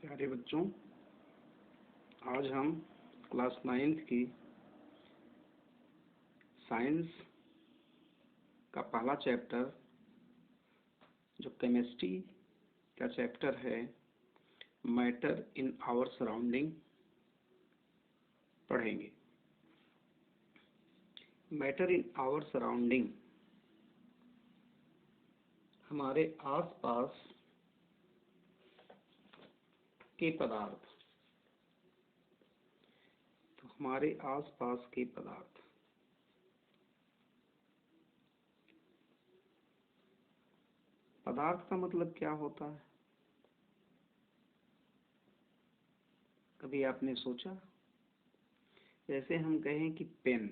प्यारे बच्चों, आज हम क्लास 9th की साइंस का पहला चैप्टर जो केमिस्ट्री का चैप्टर है मैटर इन आवर सराउंडिंग पढ़ेंगे। मैटर इन आवर सराउंडिंग हमारे आसपास के पदार्थ। तो हमारे आसपास के पदार्थ पदार्थ का मतलब क्या होता है? कभी आपने सोचा? जैसे हम कहें कि पेन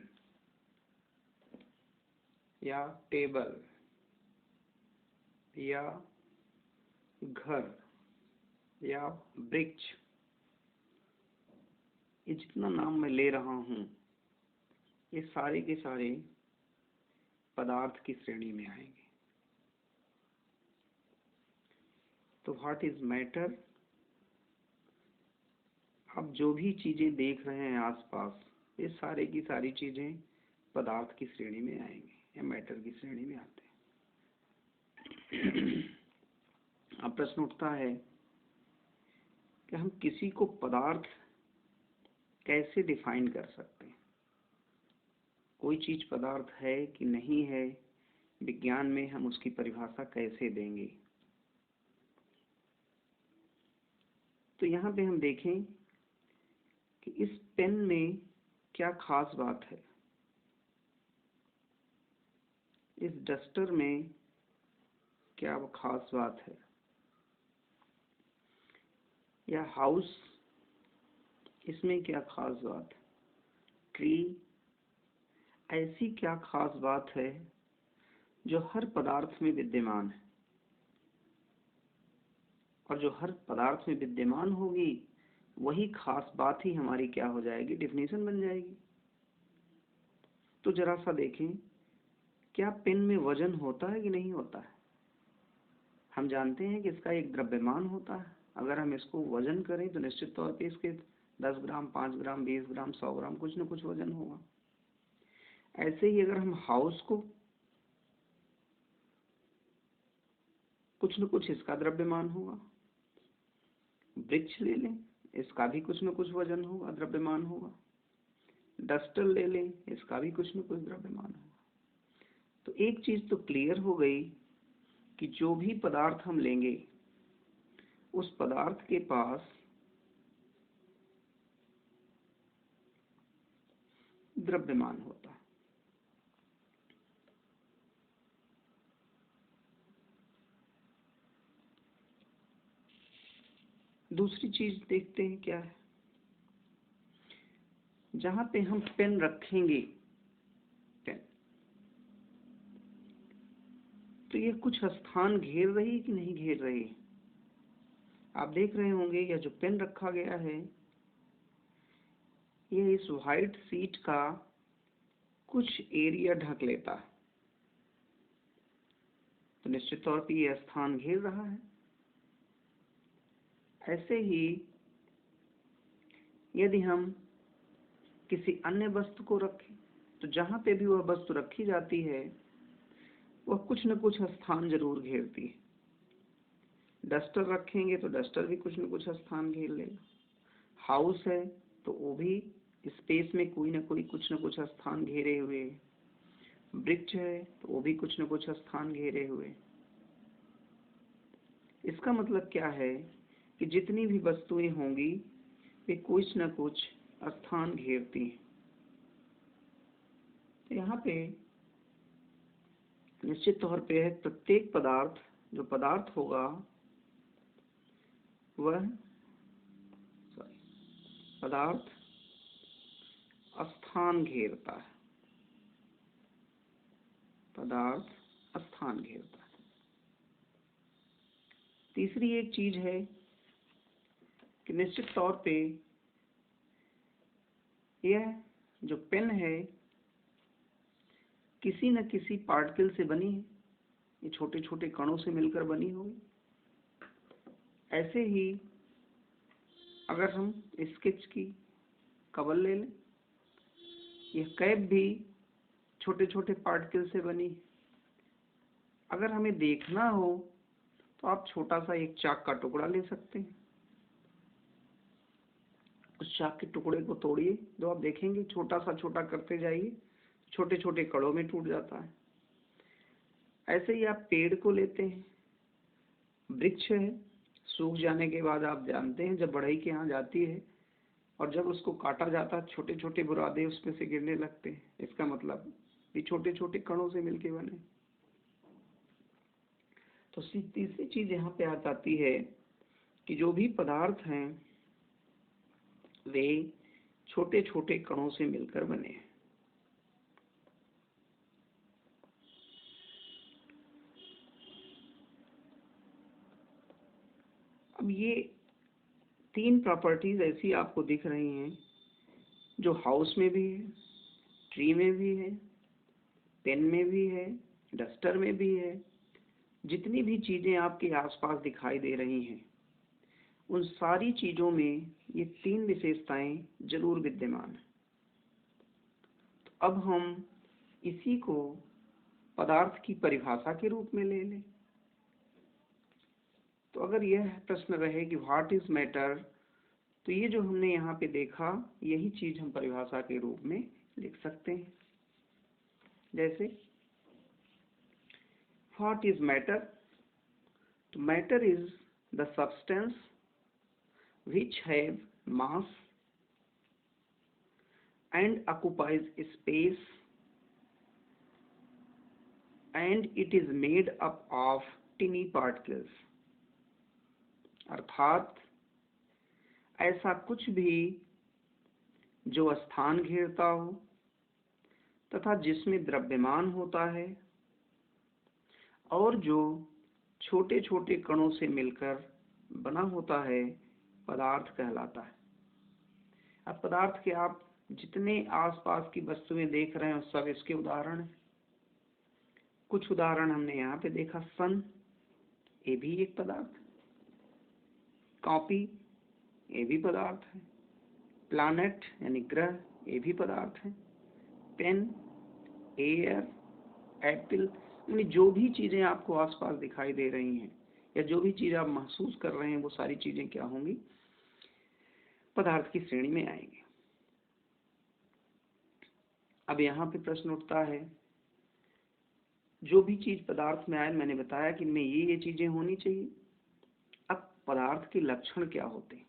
या टेबल या घर या वृक्ष, ये जितना नाम मैं ले रहा हूँ ये सारे के सारे पदार्थ की श्रेणी में आएंगे। तो व्हाट इज मैटर? आप जो भी चीजें देख रहे हैं आसपास, ये सारे की सारी चीजें पदार्थ की श्रेणी में आएंगे या मैटर की श्रेणी में आते हैं। अब प्रश्न उठता है कि हम किसी को पदार्थ कैसे डिफाइन कर सकते हैं? कोई चीज पदार्थ है कि नहीं है, विज्ञान में हम उसकी परिभाषा कैसे देंगे? तो यहाँ पे हम देखें कि इस पेन में क्या खास बात है, इस डस्टर में क्या खास बात है, या हाउस, इसमें क्या खास बात है, ट्री, ऐसी क्या खास बात है जो हर पदार्थ में विद्यमान है? और जो हर पदार्थ में विद्यमान होगी वही खास बात ही हमारी क्या हो जाएगी, डेफिनेशन बन जाएगी। तो जरा सा देखें, क्या पेन में वजन होता है कि नहीं होता है? हम जानते हैं कि इसका एक द्रव्यमान होता है। अगर हम इसको वजन करें तो निश्चित तौर पे इसके 10 ग्राम, 5 ग्राम, 20 ग्राम, 100 ग्राम कुछ न कुछ वजन होगा। ऐसे ही अगर हम हाउस को, कुछ न कुछ इसका द्रव्यमान होगा। वृक्ष ले लें, इसका भी कुछ न कुछ वजन होगा, द्रव्यमान होगा। डस्टर ले लें, इसका भी कुछ न कुछ द्रव्यमान होगा। तो एक चीज तो क्लियर हो गई कि जो भी पदार्थ हम लेंगे उस पदार्थ के पास द्रव्यमान होता है। दूसरी चीज देखते हैं क्या है। जहां पे हम पेन रखेंगे, पेन, तो ये कुछ स्थान घेर रही है कि नहीं घेर रही है? आप देख रहे होंगे यह जो पेन रखा गया है ये इस व्हाइट शीट का कुछ एरिया ढक लेता है, तो निश्चित तौर पे यह स्थान घेर रहा है। ऐसे ही यदि हम किसी अन्य वस्तु को रखें तो जहां पे भी वह वस्तु रखी जाती है वह कुछ न कुछ स्थान जरूर घेरती है। डस्टर रखेंगे तो डस्टर भी कुछ न कुछ स्थान घेर लेगा। हाउस है तो वो भी स्पेस में कोई न कोई कुछ न कुछ स्थान घेरे हुए है। वृक्ष है तो वो भी कुछ न कुछ स्थान घेरे हुए। इसका मतलब क्या है कि जितनी भी वस्तुएं होंगी वे कुछ न कुछ स्थान घेरती हैं। तो यहाँ पे निश्चित तौर पे है प्रत्येक पदार्थ, जो पदार्थ होगा वह पदार्थ स्थान घेरता है, पदार्थ स्थान घेरता है। तीसरी एक चीज है कि निश्चित तौर पे यह जो पेन है किसी न किसी पार्टिकल से बनी है, ये छोटे छोटे कणों से मिलकर बनी होगी। ऐसे ही अगर हम स्केच की कवर ले लें, यह कैप भी छोटे छोटे पार्टिकल से बनी। अगर हमें देखना हो तो आप छोटा सा एक चाक का टुकड़ा ले सकते हैं। उस चाक के टुकड़े को तोड़िए, जो आप देखेंगे छोटा सा छोटा करते जाइए, छोटे छोटे कणों में टूट जाता है। ऐसे ही आप पेड़ को लेते हैं, वृक्ष है, सूख जाने के बाद आप जानते हैं जब बढ़ई के यहाँ जाती है और जब उसको काटा जाता है छोटे छोटे बुरादे उसमें से गिरने लगते हैं। इसका मतलब ये छोटे छोटे कणों से मिलके बने। तो तीसरी चीज यहाँ पे आ जाती है कि जो भी पदार्थ हैं वे छोटे छोटे कणों से मिलकर बने हैं। अब ये 3 प्रॉपर्टीज ऐसी आपको दिख रही हैं जो हाउस में भी है, ट्री में भी है, पेन में भी है, डस्टर में भी है। जितनी भी चीजें आपके आसपास दिखाई दे रही हैं उन सारी चीजों में ये 3 विशेषताएं जरूर विद्यमान है। तो अब हम इसी को पदार्थ की परिभाषा के रूप में ले लें। तो अगर यह प्रश्न रहे कि व्हाट इज मैटर, तो ये जो हमने यहाँ पे देखा यही चीज हम परिभाषा के रूप में लिख सकते हैं। जैसे व्हाट इज मैटर, तो matter is the substance which have mass and occupies space and it is made up of tiny particles। अर्थात ऐसा कुछ भी जो स्थान घेरता हो तथा जिसमें द्रव्यमान होता है और जो छोटे छोटे कणों से मिलकर बना होता है पदार्थ कहलाता है। अब पदार्थ के आप जितने आसपास की वस्तुएं देख रहे हैं सब इसके उदाहरण हैं। कुछ उदाहरण हमने यहाँ पे देखा, सन ये भी एक पदार्थ, कॉपी ये भी पदार्थ है, प्लैनेट यानी ग्रह ये भी पदार्थ है, पेन, एयर, एप्पल, यानी जो भी चीजें आपको आसपास दिखाई दे रही हैं या जो भी चीज आप महसूस कर रहे हैं वो सारी चीजें क्या होंगी, पदार्थ की श्रेणी में आएंगे। अब यहाँ पे प्रश्न उठता है, जो भी चीज पदार्थ में आए मैंने बताया कि इनमें ये चीजें होनी चाहिए। अब पदार्थ के लक्षण क्या होते हैं,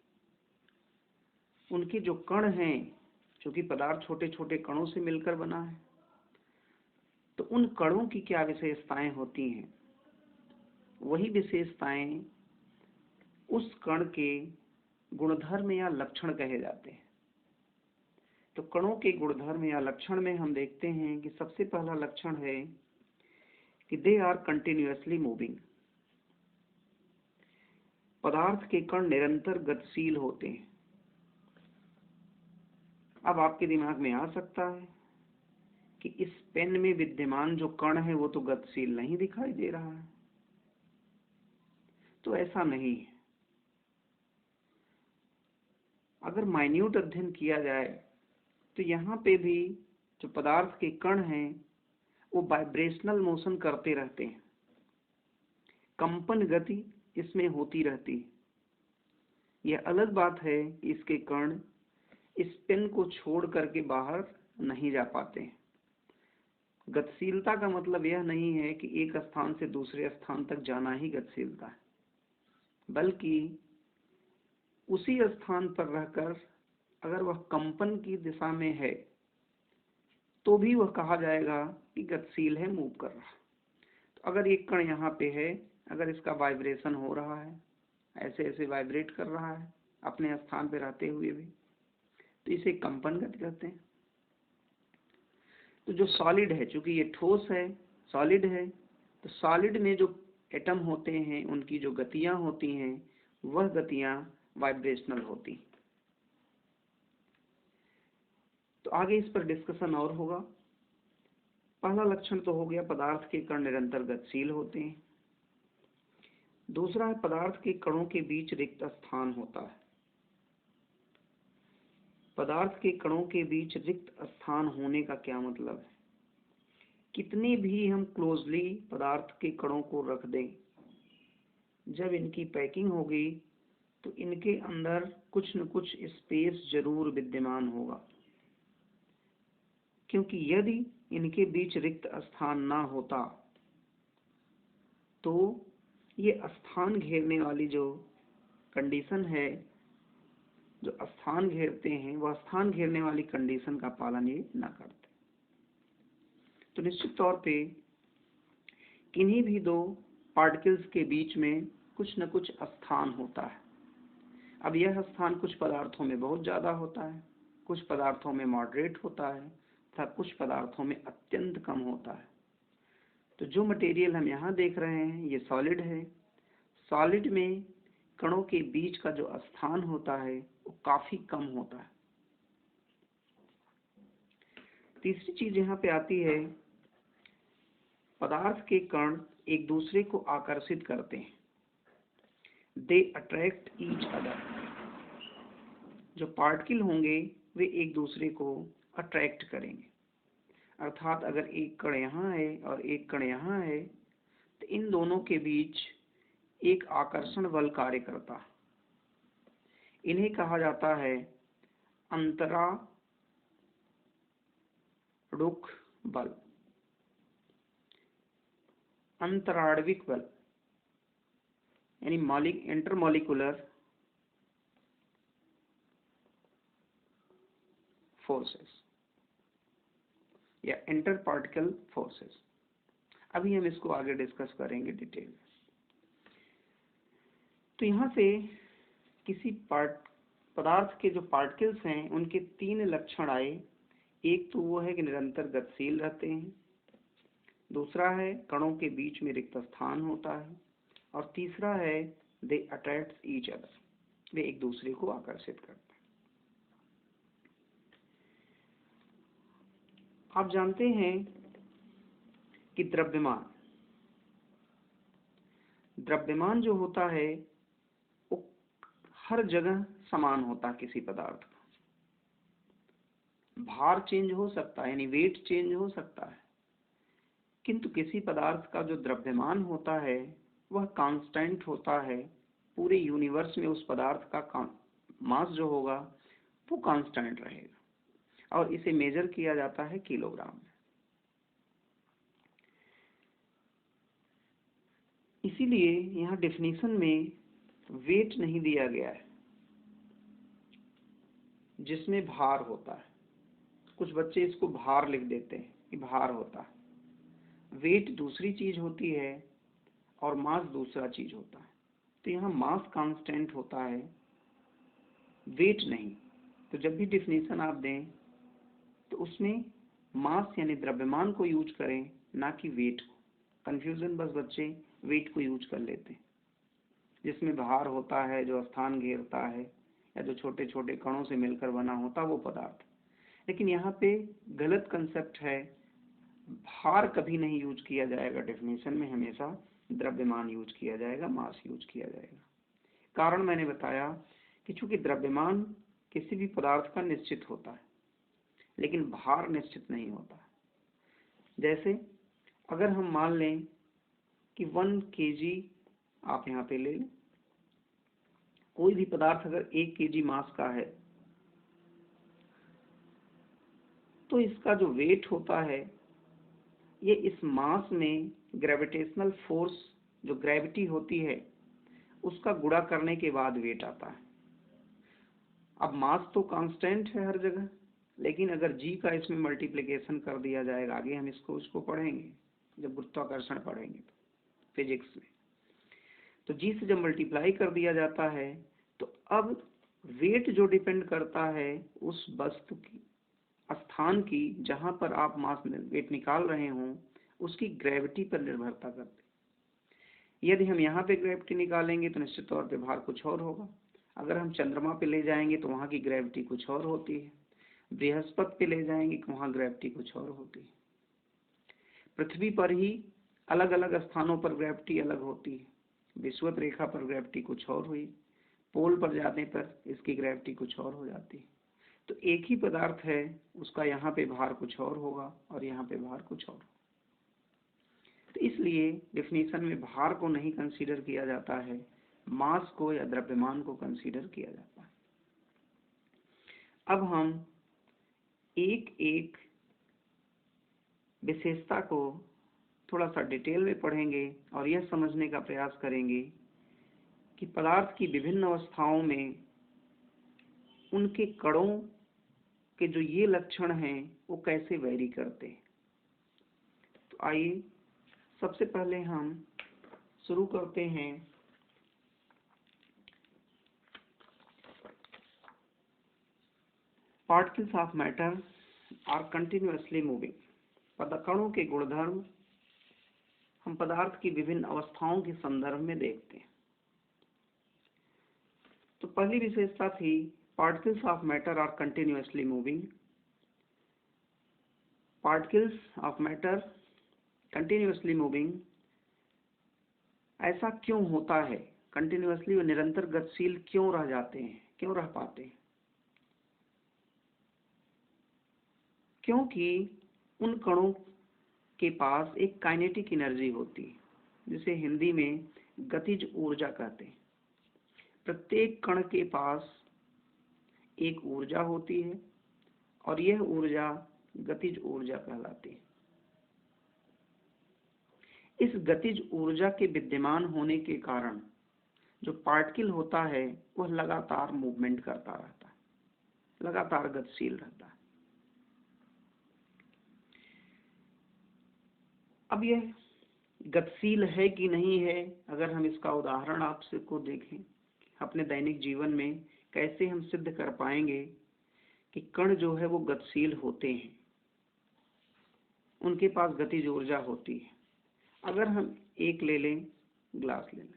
उनके जो कण हैं, क्योंकि पदार्थ छोटे छोटे कणों से मिलकर बना है, तो उन कणों की क्या विशेषताएं होती हैं, वही विशेषताएं उस कण के गुणधर्म या लक्षण कहे जाते हैं। तो कणों के गुणधर्म या लक्षण में हम देखते हैं कि सबसे पहला लक्षण है कि दे आर कंटिन्यूअसली मूविंग। पदार्थ के कण निरंतर गतिशील होते हैं। अब आपके दिमाग में आ सकता है कि इस पेन में विद्यमान जो कण है वो तो गतिशील नहीं दिखाई दे रहा है। तो ऐसा नहीं है। अगर माइन्यूट अध्ययन किया जाए तो यहाँ पे भी जो पदार्थ के कण हैं वो वाइब्रेशनल मोशन करते रहते हैं, कंपन गति इसमें होती रहती है। यह अलग बात है कि इसके कण इस पेन को छोड़ करके बाहर नहीं जा पाते हैं। गतिशीलता का मतलब यह नहीं है कि एक स्थान से दूसरे स्थान तक जाना ही गतिशीलता है, बल्कि उसी स्थान पर रहकर अगर वह कंपन की दिशा में है तो भी वह कहा जाएगा कि गतिशील है, मूव कर रहा। तो अगर एक कण यहाँ पे है, अगर इसका वाइब्रेशन हो रहा है, ऐसे ऐसे वाइब्रेट कर रहा है अपने स्थान पे रहते हुए भी, तो इसे कंपन गति कहते हैं। तो जो सॉलिड है, चूंकि ये ठोस है, सॉलिड है, तो सॉलिड में जो एटम होते हैं उनकी जो गतियां होती हैं वह गतियां वाइब्रेशनल होती। तो आगे इस पर डिस्कशन और होगा। पहला लक्षण तो हो गया पदार्थ के कण निरंतर गतिशील होते हैं। दूसरा है पदार्थ के कणों के बीच रिक्त स्थान होता है। पदार्थ के कणों के बीच रिक्त स्थान होने का क्या मतलब है? कितने भी हम क्लोजली पदार्थ के कणों को रख दें, जब इनकी पैकिंग होगी तो इनके अंदर कुछ न कुछ स्पेस जरूर विद्यमान होगा, क्योंकि यदि इनके बीच रिक्त स्थान ना होता तो ये स्थान घेरने वाली जो कंडीशन है, जो स्थान घेरते हैं, वह स्थान घेरने वाली कंडीशन का पालन ये ना करते। तो निश्चित तौर पे किन्हीं भी दो पार्टिकल्स के बीच में कुछ न कुछ स्थान होता है। अब यह स्थान कुछ पदार्थों में बहुत ज्यादा होता है, कुछ पदार्थों में मॉडरेट होता है तथा कुछ पदार्थों में अत्यंत कम होता है। तो जो मटेरियल हम यहाँ देख रहे हैं ये सॉलिड है। सॉलिड में कणों के बीच का जो स्थान होता है वो काफी कम होता है। तीसरी चीज यहाँ पे आती है, पदार्थ के कण एक दूसरे को आकर्षित करते हैं। They attract each other. जो पार्टिकल होंगे वे एक दूसरे को अट्रैक्ट करेंगे, अर्थात अगर एक कण यहाँ है और एक कण यहाँ है तो इन दोनों के बीच एक आकर्षण बल कार्य करता है। इन्हें कहा जाता है अंतरारुख बल, अंतराण्विक बल, यानी इंटरमॉलिक्यूलर फोर्सेस या इंटर पार्टिकल फोर्सेस। अभी हम इसको आगे डिस्कस करेंगे डिटेल में। तो यहाँ से किसी पदार्थ के जो पार्टिकल्स हैं उनके तीन लक्षण आए। एक तो वो है कि निरंतर गतिशील रहते हैं, दूसरा है कणों के बीच में रिक्त स्थान होता है, और तीसरा है दे अट्रैक्ट ईच अदर, वे एक दूसरे को आकर्षित करते हैं। आप जानते हैं कि द्रव्यमान जो होता है वो हर जगह समान होता है। किसी पदार्थ का भार चेंज हो सकता है, यानी वेट चेंज हो सकता है, किंतु किसी पदार्थ का जो द्रव्यमान होता है वह कांस्टेंट होता है। पूरे यूनिवर्स में उस पदार्थ का मास जो होगा वो कांस्टेंट रहेगा, और इसे मेजर किया जाता है किलोग्राम में। इसीलिए यहाँ डेफिनेशन में वेट नहीं दिया गया है जिसमें भार होता है। कुछ बच्चे इसको भार लिख देते हैं कि भार होता है। वेट दूसरी चीज होती है और मास दूसरा चीज होता है। तो यहाँ मास कांस्टेंट होता है, वेट नहीं। तो जब भी डिफिनेशन आप दें तो उसमें मास यानी द्रव्यमान को यूज करें, ना कि वेट को। कंफ्यूजन बस बच्चे वेट को यूज कर लेते हैं, जिसमें भार होता है, जो स्थान घेरता है, या जो छोटे छोटे कणों से मिलकर बना होता वो पदार्थ। लेकिन यहाँ पे गलत कंसेप्ट है, भार कभी नहीं यूज किया जाएगा डेफिनेशन में, हमेशा द्रव्यमान यूज किया जाएगा, मास यूज किया जाएगा। कारण मैंने बताया कि चूंकि द्रव्यमान किसी भी पदार्थ का निश्चित होता है लेकिन भार निश्चित नहीं होता। जैसे अगर हम मान लें कि 1 kg आप यहाँ पे ले लें, कोई भी पदार्थ अगर 1 kg मास का है तो इसका जो वेट होता है ये इस मास में ग्रेविटेशनल फोर्स, जो ग्रेविटी होती है, उसका गुणा करने के बाद वेट आता है। अब मास तो कांस्टेंट है हर जगह, लेकिन अगर जी का इसमें मल्टीप्लिकेशन कर दिया जाएगा, आगे हम इसको पढ़ेंगे जब गुरुत्वाकर्षण पढ़ेंगे तो फिजिक्स में, तो जी से जब मल्टीप्लाई कर दिया जाता है तो अब वेट जो डिपेंड करता है उस वस्तु की स्थान की जहां पर आप मास वेट निकाल रहे हों उसकी ग्रेविटी पर निर्भरता करती है। यदि हम यहाँ पे ग्रेविटी निकालेंगे तो निश्चित तौर पे भार कुछ और होगा। अगर हम चंद्रमा पे ले जाएंगे तो वहाँ की ग्रेविटी कुछ और होती है। बृहस्पति पे ले जाएंगे तो वहाँ ग्रेविटी कुछ और होती है। पृथ्वी पर ही अलग अलग स्थानों पर ग्रेविटी अलग होती है। विषुवत रेखा पर ग्रेविटी कुछ और हुई, पोल पर जाने पर इसकी ग्रेविटी कुछ और हो जाती है। तो एक ही पदार्थ है, उसका यहाँ पे भार कुछ और होगा और यहाँ पे भार कुछ और। तो इसलिए डेफिनेशन में भार को नहीं कंसीडर किया जाता है, मास को या द्रव्यमान को कंसीडर किया जाता है। अब हम एक एक विशेषता को थोड़ा सा डिटेल में पढ़ेंगे और यह समझने का प्रयास करेंगे कि पदार्थ की विभिन्न अवस्थाओं में उनके कणों के जो ये लक्षण हैं वो कैसे वैरी करते हैं। तो आइए सबसे पहले हम शुरू करते हैं particles of matter are continuously moving. कणों के गुणधर्म हम पदार्थ की विभिन्न अवस्थाओं के संदर्भ में देखते हैं। तो पहली विशेषता थी particles of matter are continuously moving. Particles of matter continuously moving, ऐसा क्यों होता है? कंटिन्यूअसली व निरंतर गतिशील क्यों रह जाते हैं, क्यों रह पाते हैं? क्योंकि उन कणों के पास एक काइनेटिक एनर्जी होती है, जिसे हिंदी में गतिज ऊर्जा कहते हैं। प्रत्येक कण के पास एक ऊर्जा होती है और यह ऊर्जा गतिज ऊर्जा कहलाती है। इस गतिज ऊर्जा के विद्यमान होने के कारण जो पार्टिकल होता है वह लगातार मूवमेंट करता रहता है, लगातार गतिशील रहता है। अब यह गतिशील है कि नहीं है, अगर हम इसका उदाहरण आपसे को देखें अपने दैनिक जीवन में, कैसे हम सिद्ध कर पाएंगे कि कण जो है वो गतिशील होते हैं, उनके पास गतिज ऊर्जा होती है। अगर हम एक ले लें, ग्लास ले लें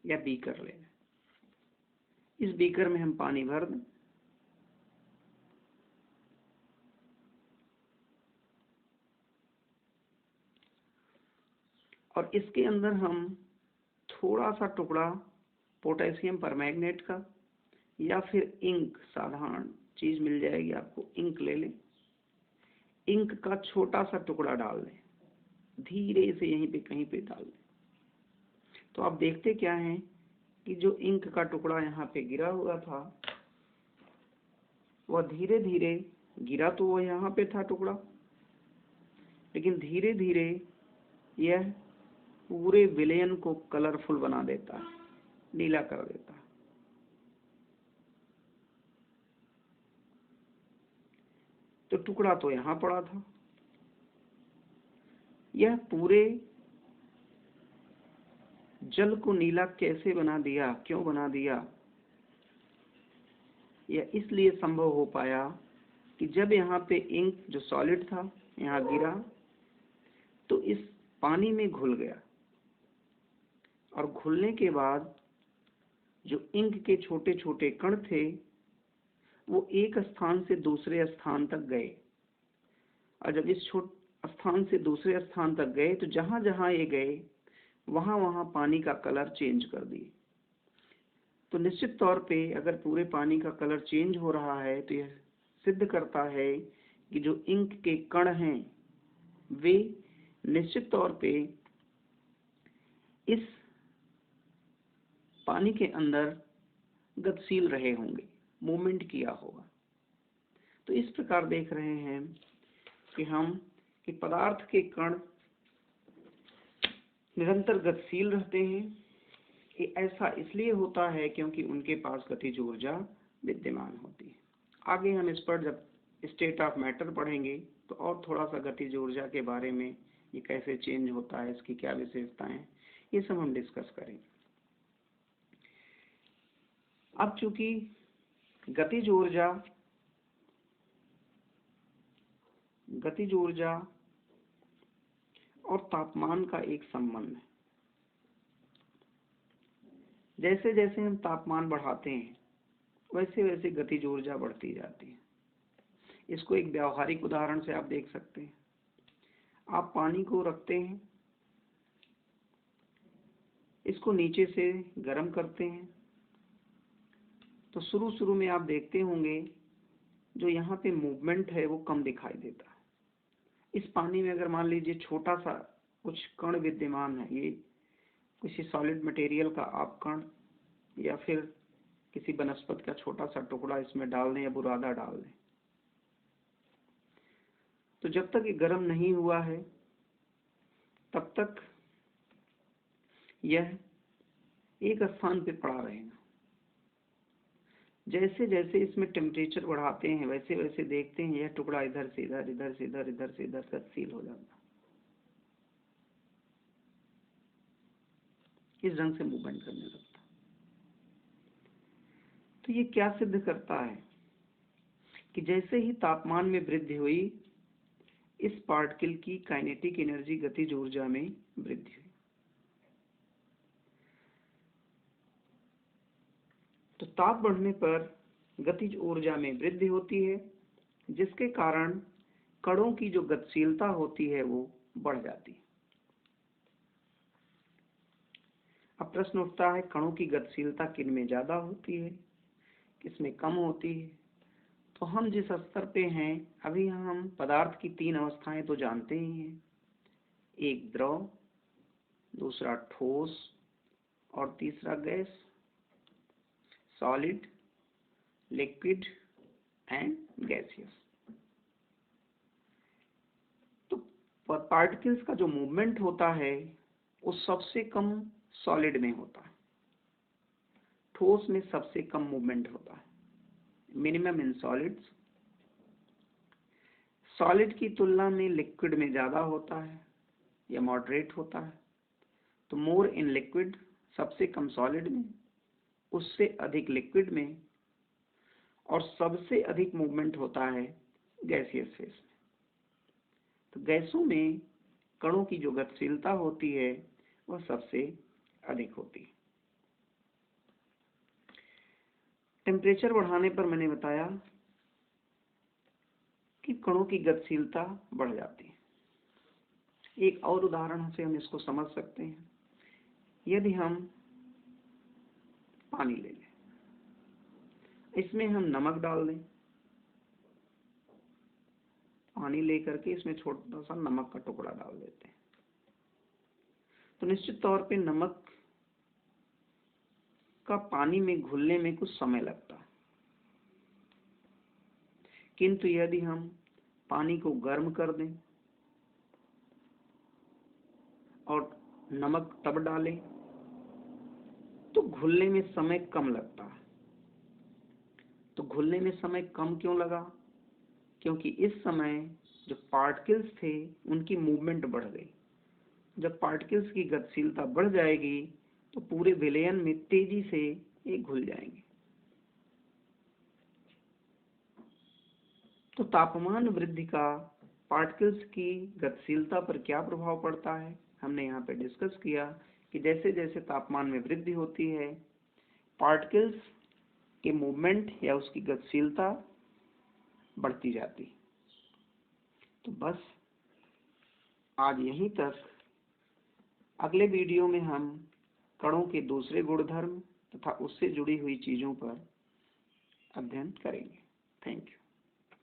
या बीकर ले लें, इस बीकर में हम पानी भर दें और इसके अंदर हम थोड़ा सा टुकड़ा पोटेशियम परमैंगनेट का या फिर इंक, साधारण चीज मिल जाएगी आपको, इंक ले लें, इंक का छोटा सा टुकड़ा डाल दें, धीरे से यहीं पे कहीं पे डाल दें। तो आप देखते क्या हैं कि जो इंक का टुकड़ा यहाँ पे गिरा हुआ था वह धीरे धीरे गिरा, तो वह यहाँ पे था टुकड़ा, लेकिन धीरे धीरे यह पूरे विलयन को कलरफुल बना देता है, नीला कर देता है। तो टुकड़ा तो यहाँ पड़ा था, यह पूरे जल को नीला कैसे बना दिया, क्यों बना दिया? यह इसलिए संभव हो पाया कि जब यहाँ पे इंक जो सॉलिड था यहाँ गिरा तो इस पानी में घुल गया, और घुलने के बाद जो इंक के छोटे छोटे कण थे वो एक स्थान से दूसरे स्थान तक गए, और जब इस स्थान से दूसरे स्थान तक गए तो जहां जहां ये गए वहां वहां पानी का कलर चेंज कर दिए। तो निश्चित तौर पे अगर पूरे पानी का कलर चेंज हो रहा है तो यह सिद्ध करता है कि जो इंक के कण हैं वे निश्चित तौर पे इस पानी के अंदर गतिशील रहे होंगे, मूवमेंट किया होगा। तो इस प्रकार देख रहे हैं कि हम कि पदार्थ के कण निरंतर गतिशील रहते हैं। ये ऐसा इसलिए होता है क्योंकि उनके पास गतिज ऊर्जा विद्यमान होती है। आगे हम इस पर जब स्टेट ऑफ मैटर पढ़ेंगे तो और थोड़ा सा गतिज ऊर्जा के बारे में, ये कैसे चेंज होता है, इसकी क्या विशेषताएं, ये सब हम डिस्कस करेंगे। अब चूंकि गतिज ऊर्जा और तापमान का एक संबंध है, जैसे जैसे हम तापमान बढ़ाते हैं वैसे वैसे गतिज ऊर्जा बढ़ती जाती है। इसको एक व्यावहारिक उदाहरण से आप देख सकते हैं। आप पानी को रखते हैं, इसको नीचे से गर्म करते हैं, तो शुरू शुरू में आप देखते होंगे जो यहाँ पे मूवमेंट है वो कम दिखाई देता है। इस पानी में अगर मान लीजिए छोटा सा कुछ कण विद्यमान है, ये किसी सॉलिड मटेरियल का आप कण या फिर किसी वनस्पति का छोटा सा टुकड़ा इसमें डाल दें या बुरादा डाल दें, तो जब तक ये गर्म नहीं हुआ है तब तक यह एक स्थान पे पड़ा रहेगा। जैसे जैसे इसमें टेम्परेचर बढ़ाते हैं वैसे वैसे देखते हैं यह टुकड़ा इधर से इधर, इधर से इधर, इधर से इधर गतिशील हो जाता है। इस ढंग से मूवमेंट करने लगता है। तो ये क्या सिद्ध करता है कि जैसे ही तापमान में वृद्धि हुई इस पार्टिकल की काइनेटिक एनर्जी, गतिज ऊर्जा में वृद्धि हुई। तो ताप बढ़ने पर गतिज ऊर्जा में वृद्धि होती है, जिसके कारण कणों की जो गतिशीलता होती है वो बढ़ जाती है। अब प्रश्न उठता है कणों की गतिशीलता किन में ज्यादा होती है, किसमें कम होती है। तो हम जिस स्तर पे हैं अभी हम पदार्थ की 3 अवस्थाएं तो जानते ही हैं, एक द्रव, दूसरा ठोस और तीसरा gas, solid, liquid and gaseous. तो पार्टिकल्स का जो मूवमेंट होता है वो सबसे कम सॉलिड में होता है, ठोस में सबसे कम मूवमेंट होता है, मिनिमम इन सॉलिड्स। सॉलिड की तुलना में लिक्विड में ज्यादा होता है या मॉडरेट होता है। तो मोर इन लिक्विड, सबसे कम सॉलिड में, उससे अधिक लिक्विड में, और सबसे अधिक मूवमेंट होता है गैसियस फेज में। तो गैसों में कणों की जो गतिशीलता होती है वह सबसे अधिक होती है। टेम्परेचर बढ़ाने पर मैंने बताया कि कणों की गतिशीलता बढ़ जाती है। एक और उदाहरण से हम इसको समझ सकते हैं। यदि हम पानी ले लें, इसमें हम नमक डाल दें, पानी लेकर के इसमें छोटा सा नमक का टुकड़ा डाल देते हैं, तो निश्चित तौर पे नमक का पानी में घुलने में कुछ समय लगता है। किंतु यदि हम पानी को गर्म कर दें और नमक तब डालें तो घुलने में समय कम लगता है। तो घुलने में समय कम क्यों लगा? क्योंकि इस समय जो पार्टिकल्स थे उनकी मूवमेंट बढ़ गई। जब पार्टिकल्स की गतिशीलता बढ़ जाएगी तो पूरे विलयन में तेजी से ये घुल जाएंगे। तो तापमान वृद्धि का पार्टिकल्स की गतिशीलता पर क्या प्रभाव पड़ता है, हमने यहाँ पे डिस्कस किया कि जैसे जैसे तापमान में वृद्धि होती है पार्टिकल्स के मूवमेंट या उसकी गतिशीलता बढ़ती जाती। तो बस आज यहीं तक। अगले वीडियो में हम कणों के दूसरे गुणधर्म तथा उससे जुड़ी हुई चीजों पर अध्ययन करेंगे। Thank you.